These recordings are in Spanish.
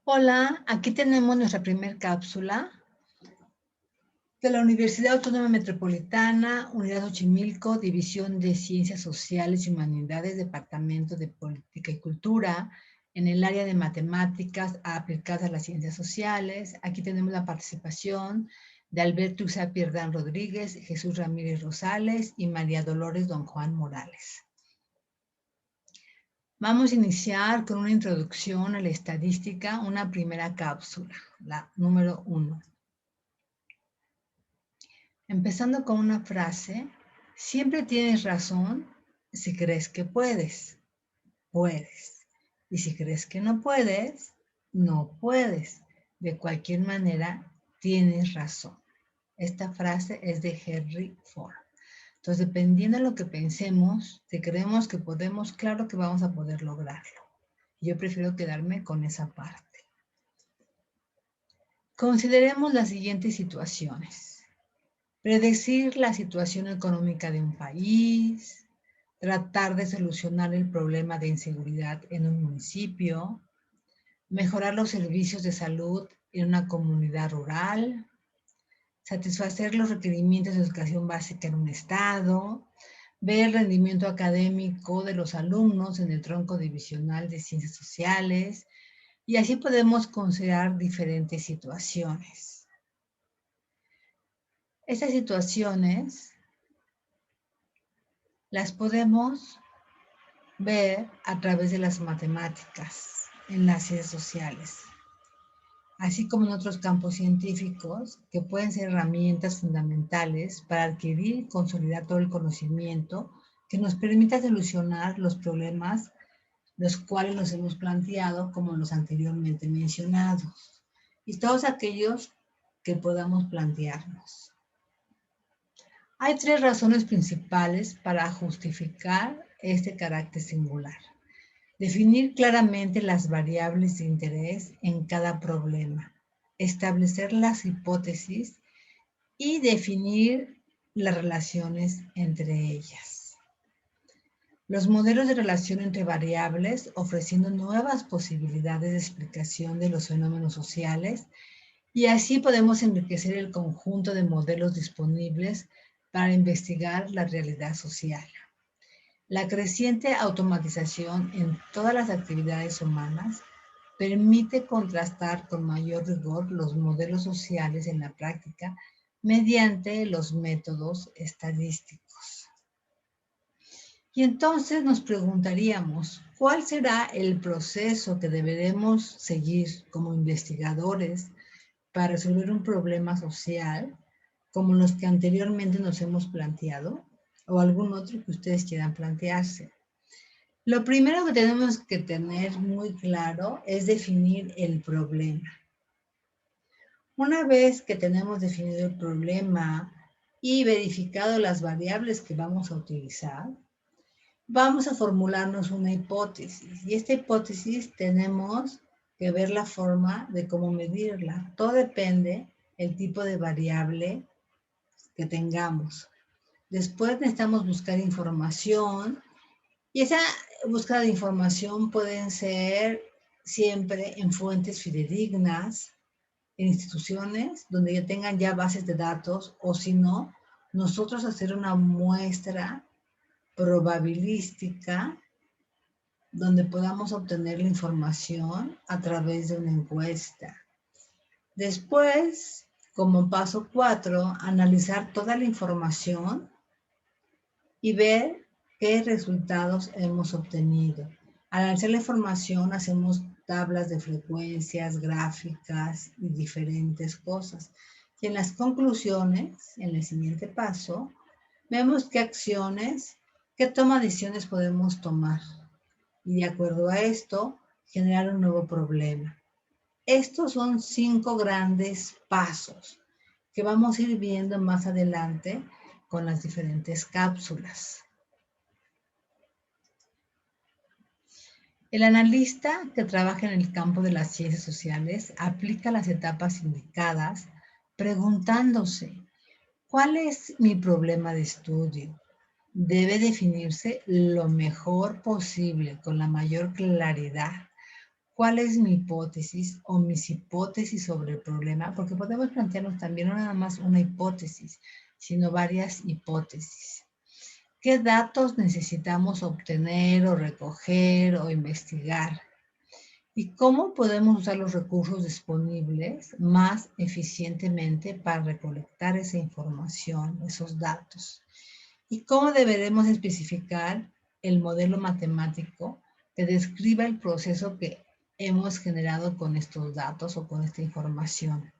Hola, aquí tenemos nuestra primer cápsula de la Universidad Autónoma Metropolitana, Unidad Xochimilco, División de Ciencias Sociales y Humanidades, Departamento de Política y Cultura, en el área de matemáticas aplicadas a las ciencias sociales. Aquí tenemos la participación de Alberto Usapierdán Rodríguez, Jesús Ramírez Rosales y María Dolores Don Juan Morales. Vamos a iniciar con una introducción a la estadística, una primera cápsula, la número 1. Empezando con una frase, siempre tienes razón si crees que puedes, puedes. Y si crees que no puedes, no puedes. De cualquier manera, tienes razón. Esta frase es de Henry Ford. Entonces, dependiendo de lo que pensemos, si creemos que podemos, claro que vamos a poder lograrlo. Yo prefiero quedarme con esa parte. Consideremos las siguientes situaciones. Predecir la situación económica de un país, tratar de solucionar el problema de inseguridad en un municipio, mejorar los servicios de salud en una comunidad rural, satisfacer los requerimientos de educación básica en un estado, ver el rendimiento académico de los alumnos en el tronco divisional de ciencias sociales, y así podemos considerar diferentes situaciones. Estas situaciones las podemos ver a través de las matemáticas en las ciencias sociales, así como en otros campos científicos que pueden ser herramientas fundamentales para adquirir y consolidar todo el conocimiento que nos permita solucionar los problemas los cuales nos hemos planteado, como los anteriormente mencionados, y todos aquellos que podamos plantearnos. Hay 3 razones principales para justificar este carácter singular. Definir claramente las variables de interés en cada problema, establecer las hipótesis y definir las relaciones entre ellas. Los modelos de relación entre variables, ofreciendo nuevas posibilidades de explicación de los fenómenos sociales, y así podemos enriquecer el conjunto de modelos disponibles para investigar la realidad social. La creciente automatización en todas las actividades humanas permite contrastar con mayor rigor los modelos sociales en la práctica mediante los métodos estadísticos. Y entonces nos preguntaríamos, ¿cuál será el proceso que deberemos seguir como investigadores para resolver un problema social como los que anteriormente nos hemos planteado o algún otro que ustedes quieran plantearse? Lo primero que tenemos que tener muy claro es definir el problema. Una vez que tenemos definido el problema y verificado las variables que vamos a utilizar, vamos a formularnos una hipótesis, y esta hipótesis tenemos que ver la forma de cómo medirla. Todo depende del tipo de variable que tengamos. Después necesitamos buscar información, y esa búsqueda de información pueden ser siempre en fuentes fidedignas, en instituciones donde ya tengan ya bases de datos, o si no, nosotros hacer una muestra probabilística donde podamos obtener la información a través de una encuesta. Después, como paso 4, analizar toda la información y ver qué resultados hemos obtenido. Al analizar la información hacemos tablas de frecuencias, gráficas y diferentes cosas. Y en las conclusiones, en el siguiente paso, vemos qué acciones, qué toma de decisiones podemos tomar. Y de acuerdo a esto, generar un nuevo problema. Estos son 5 grandes pasos que vamos a ir viendo más adelante con las diferentes cápsulas. El analista que trabaja en el campo de las ciencias sociales aplica las etapas indicadas preguntándose, ¿cuál es mi problema de estudio? Debe definirse lo mejor posible, con la mayor claridad, cuál es mi hipótesis o mis hipótesis sobre el problema, porque podemos plantearnos también no nada más una hipótesis, sino varias hipótesis. ¿Qué datos necesitamos obtener o recoger o investigar? ¿Y cómo podemos usar los recursos disponibles más eficientemente para recolectar esa información, esos datos? ¿Y cómo deberemos especificar el modelo matemático que describa el proceso que hemos generado con estos datos o con esta información?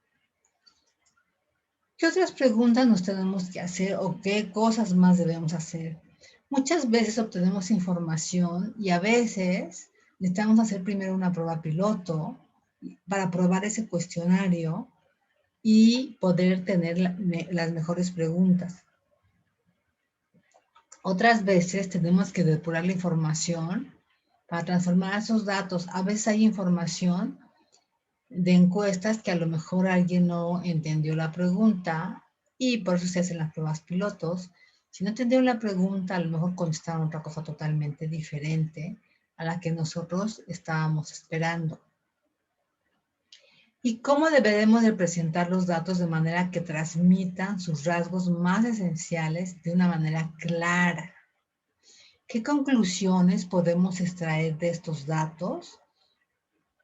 ¿Qué otras preguntas nos tenemos que hacer o qué cosas más debemos hacer? Muchas veces obtenemos información y a veces necesitamos hacer primero una prueba piloto para probar ese cuestionario y poder tener las mejores preguntas. Otras veces tenemos que depurar la información para transformar esos datos. A veces hay información de encuestas que a lo mejor alguien no entendió la pregunta y por eso se hacen las pruebas pilotos. Si no entendieron la pregunta, a lo mejor contestaron otra cosa totalmente diferente a la que nosotros estábamos esperando. ¿Y cómo deberemos de presentar los datos de manera que transmitan sus rasgos más esenciales de una manera clara? ¿Qué conclusiones podemos extraer de estos datos?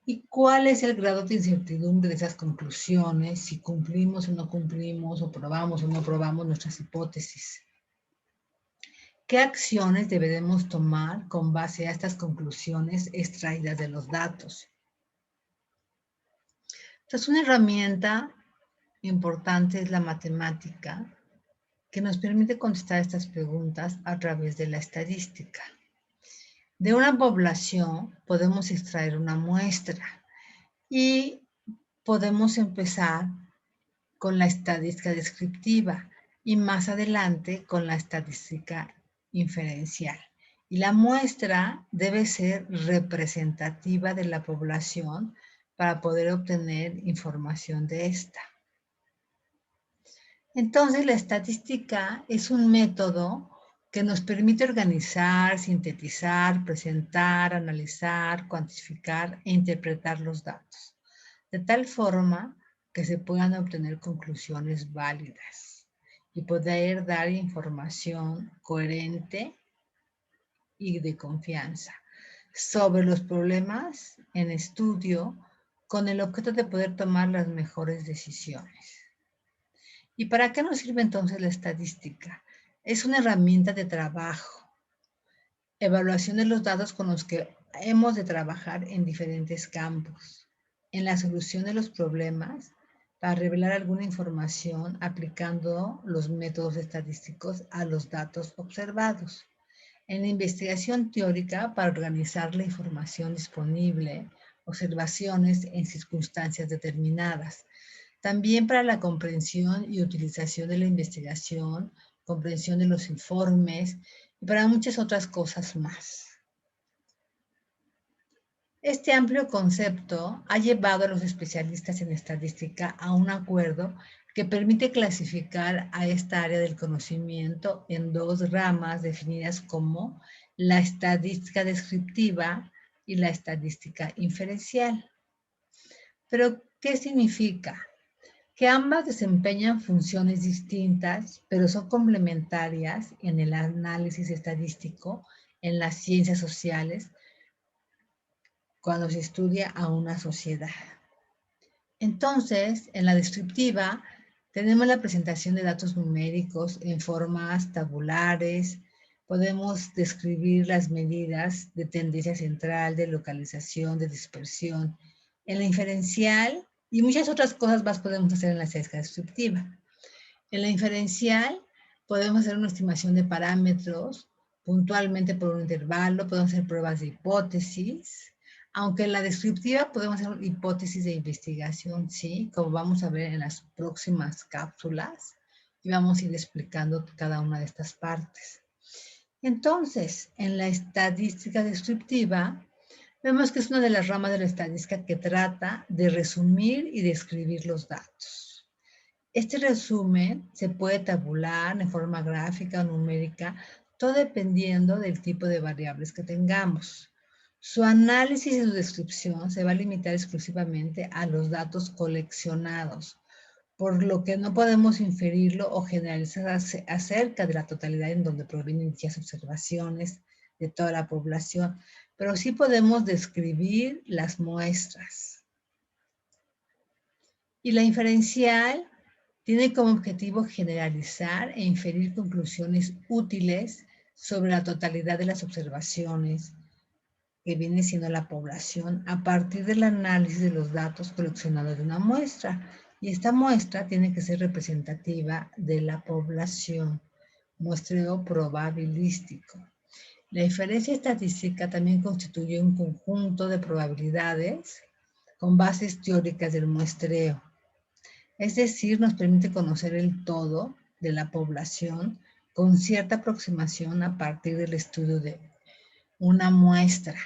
¿Y cuál es el grado de incertidumbre de esas conclusiones? Si cumplimos o no cumplimos, o probamos o no probamos nuestras hipótesis. ¿Qué acciones deberemos tomar con base a estas conclusiones extraídas de los datos? Entonces, una herramienta importante es la matemática, que nos permite contestar estas preguntas a través de la estadística. De una población podemos extraer una muestra y podemos empezar con la estadística descriptiva y más adelante con la estadística inferencial. Y la muestra debe ser representativa de la población para poder obtener información de esta. Entonces, la estadística es un método que nos permite organizar, sintetizar, presentar, analizar, cuantificar e interpretar los datos, de tal forma que se puedan obtener conclusiones válidas y poder dar información coherente y de confianza sobre los problemas en estudio con el objeto de poder tomar las mejores decisiones. ¿Y para qué nos sirve entonces la estadística? Es una herramienta de trabajo, evaluación de los datos con los que hemos de trabajar en diferentes campos, en la solución de los problemas, para revelar alguna información aplicando los métodos estadísticos a los datos observados, en la investigación teórica para organizar la información disponible, observaciones en circunstancias determinadas, también para la comprensión y utilización de la investigación, comprensión de los informes y para muchas otras cosas más. Este amplio concepto ha llevado a los especialistas en estadística a un acuerdo que permite clasificar a esta área del conocimiento en dos ramas definidas como la estadística descriptiva y la estadística inferencial. Pero, ¿qué significa? Que ambas desempeñan funciones distintas, pero son complementarias en el análisis estadístico, en las ciencias sociales, cuando se estudia a una sociedad. Entonces, en la descriptiva, tenemos la presentación de datos numéricos en formas tabulares, podemos describir las medidas de tendencia central, de localización, de dispersión. En la inferencial, y muchas otras cosas más podemos hacer en la estadística descriptiva. En la inferencial podemos hacer una estimación de parámetros puntualmente por un intervalo, podemos hacer pruebas de hipótesis, aunque en la descriptiva podemos hacer hipótesis de investigación, ¿sí? Como vamos a ver en las próximas cápsulas y vamos a ir explicando cada una de estas partes. Entonces, en la estadística descriptiva, vemos que es una de las ramas de la estadística que trata de resumir y describir los datos. Este resumen se puede tabular en forma gráfica o numérica, todo dependiendo del tipo de variables que tengamos. Su análisis y su descripción se va a limitar exclusivamente a los datos coleccionados, por lo que no podemos inferirlo o generalizar acerca de la totalidad en donde provienen dichas observaciones de toda la población, pero sí podemos describir las muestras. Y la inferencial tiene como objetivo generalizar e inferir conclusiones útiles sobre la totalidad de las observaciones que viene siendo la población a partir del análisis de los datos coleccionados de una muestra. Y esta muestra tiene que ser representativa de la población, muestreo probabilístico. La inferencia estadística también constituye un conjunto de probabilidades con bases teóricas del muestreo. Es decir, nos permite conocer el todo de la población con cierta aproximación a partir del estudio de una muestra.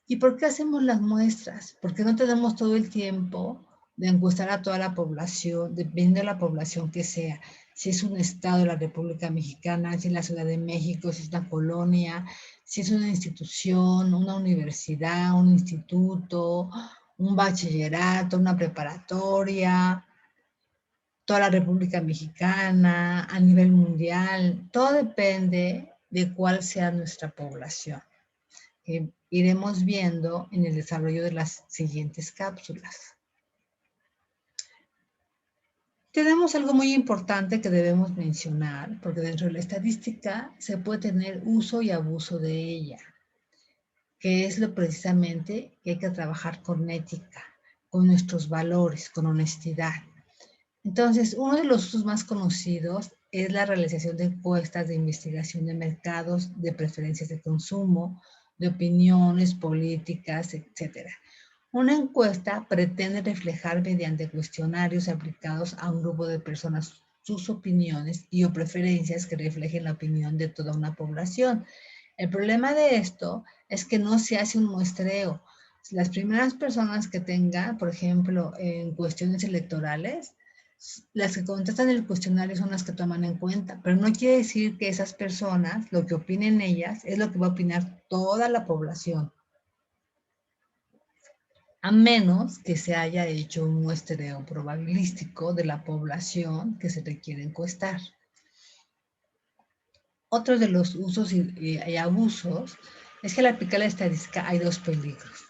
¿Y por qué hacemos las muestras? Porque no tenemos todo el tiempo de encuestar a toda la población, dependiendo de la población que sea. Si es un estado de la República Mexicana, si es la Ciudad de México, si es una colonia, si es una institución, una universidad, un instituto, un bachillerato, una preparatoria, toda la República Mexicana, a nivel mundial. Todo depende de cuál sea nuestra población. Iremos viendo en el desarrollo de las siguientes cápsulas. Tenemos algo muy importante que debemos mencionar, porque dentro de la estadística se puede tener uso y abuso de ella, que es lo precisamente que hay que trabajar con ética, con nuestros valores, con honestidad. Entonces, uno de los usos más conocidos es la realización de encuestas de investigación de mercados, de preferencias de consumo, de opiniones políticas, etc. Una encuesta pretende reflejar mediante cuestionarios aplicados a un grupo de personas sus opiniones y o preferencias que reflejen la opinión de toda una población. El problema de esto es que no se hace un muestreo. Las primeras personas que tengan, por ejemplo, en cuestiones electorales, las que contestan el cuestionario son las que toman en cuenta, pero no quiere decir que esas personas, lo que opinen ellas, es lo que va a opinar toda la población, a menos que se haya hecho un muestreo probabilístico de la población que se requiere encuestar. Otro de los usos y abusos es que al aplicar la estadística hay dos peligros.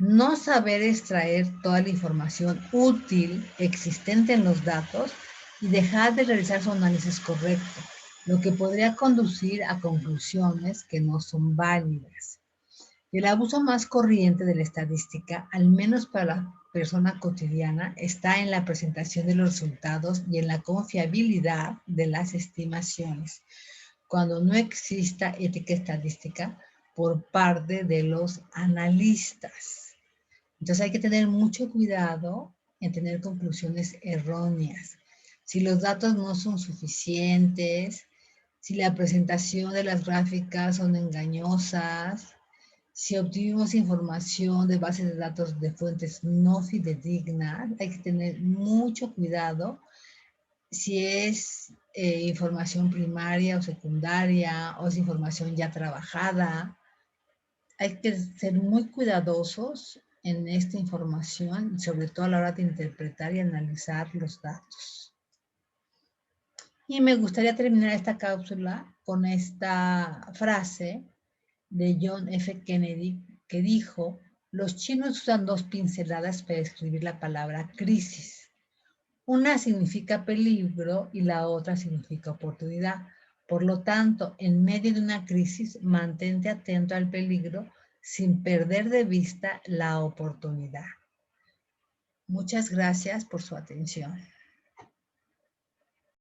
No saber extraer toda la información útil existente en los datos y dejar de realizar su análisis correcto, lo que podría conducir a conclusiones que no son válidas. El abuso más corriente de la estadística, al menos para la persona cotidiana, está en la presentación de los resultados y en la confiabilidad de las estimaciones, cuando no exista ética estadística por parte de los analistas. Entonces hay que tener mucho cuidado en tener conclusiones erróneas. Si los datos no son suficientes, si la presentación de las gráficas son engañosas, si obtuvimos información de bases de datos de fuentes no fidedignas, hay que tener mucho cuidado si es información primaria o secundaria o es información ya trabajada. Hay que ser muy cuidadosos en esta información, sobre todo a la hora de interpretar y analizar los datos. Y me gustaría terminar esta cápsula con esta frase de John F. Kennedy, que dijo: los chinos usan dos pinceladas para escribir la palabra crisis. Una significa peligro y la otra significa oportunidad. Por lo tanto, en medio de una crisis, mantente atento al peligro sin perder de vista la oportunidad. Muchas gracias por su atención.